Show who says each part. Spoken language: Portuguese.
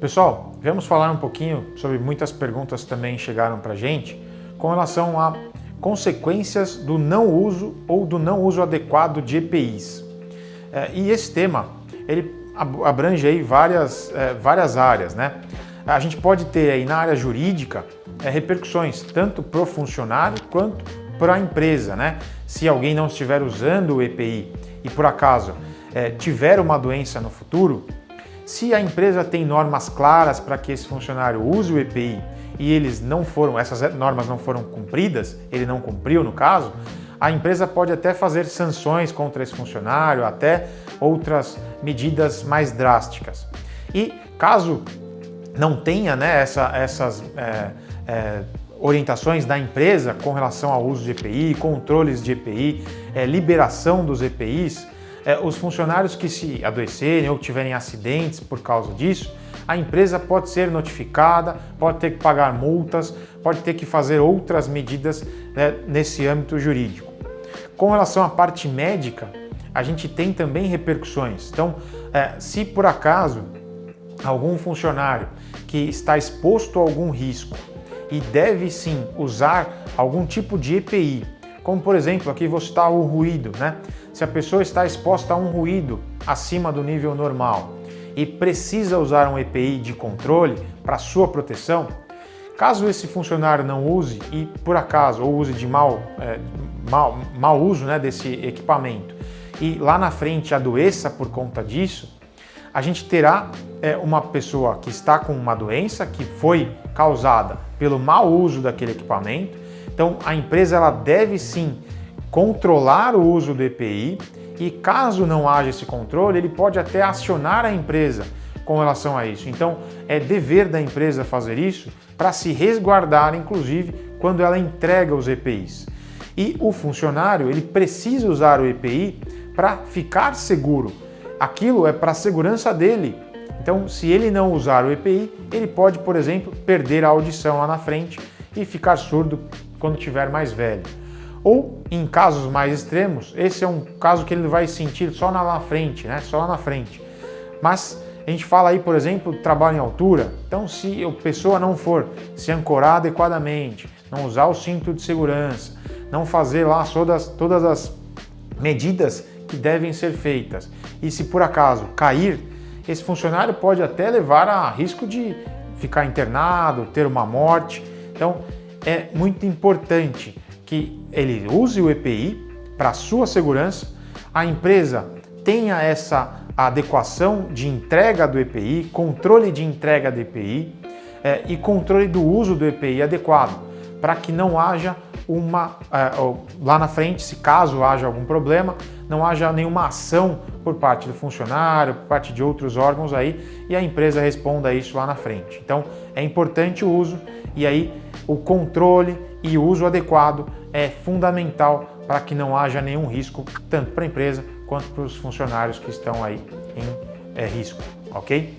Speaker 1: Pessoal, vamos falar um pouquinho sobre muitas perguntas que também chegaram para a gente com relação a consequências do não uso ou do não uso adequado de EPIs. E esse tema, ele abrange aí várias áreas, né? A gente pode ter aí na área jurídica repercussões tanto para o funcionário quanto para a empresa, né? Se alguém não estiver usando o EPI e por acaso tiver uma doença no futuro, se a empresa tem normas claras para que esse funcionário use o EPI e essas normas não foram cumpridas, ele não cumpriu no caso, a empresa pode até fazer sanções contra esse funcionário, até outras medidas mais drásticas. E caso não tenha, né, essas orientações da empresa com relação ao uso de EPI, controles de EPI, liberação dos EPIs, os funcionários que se adoecerem ou tiverem acidentes por causa disso, a empresa pode ser notificada, pode ter que pagar multas, pode ter que fazer outras medidas nesse âmbito jurídico. Com relação à parte médica, a gente tem também repercussões. Então, se por acaso algum funcionário que está exposto a algum risco e deve sim usar algum tipo de EPI, como por exemplo, aqui vou citar o ruído, né? Se a pessoa está exposta a um ruído acima do nível normal e precisa usar um EPI de controle para sua proteção, caso esse funcionário não use e por acaso ou use de mau uso, né, desse equipamento e lá na frente adoeça por conta disso, a gente terá uma pessoa que está com uma doença que foi causada pelo mau uso daquele equipamento. Então a empresa ela deve sim controlar o uso do EPI e caso não haja esse controle, ele pode até acionar a empresa com relação a isso. Então é dever da empresa fazer isso para se resguardar, inclusive, quando ela entrega os EPIs. E o funcionário ele precisa usar o EPI para ficar seguro. Aquilo é para a segurança dele. Então, se ele não usar o EPI, ele pode, por exemplo, perder a audição lá na frente e ficar surdo quando tiver mais velho. Ou, em casos mais extremos, esse é um caso que ele vai sentir só lá na frente, né? Só lá na frente. Mas a gente fala aí, por exemplo, trabalho em altura. Então, se a pessoa não for se ancorar adequadamente, não usar o cinto de segurança, não fazer lá todas as medidas que devem ser feitas, e se por acaso cair, esse funcionário pode até levar a risco de ficar internado, ter uma morte. Então, é muito importante que ele use o EPI para a sua segurança, a empresa tenha essa adequação de entrega do EPI, controle de entrega do EPI e controle do uso do EPI adequado, para que não haja lá na frente, se caso haja algum problema, não haja nenhuma ação por parte do funcionário, por parte de outros órgãos aí, e a empresa responda a isso lá na frente. Então, é importante o uso e aí o controle e o uso adequado é fundamental para que não haja nenhum risco, tanto para a empresa quanto para os funcionários que estão aí em risco, ok?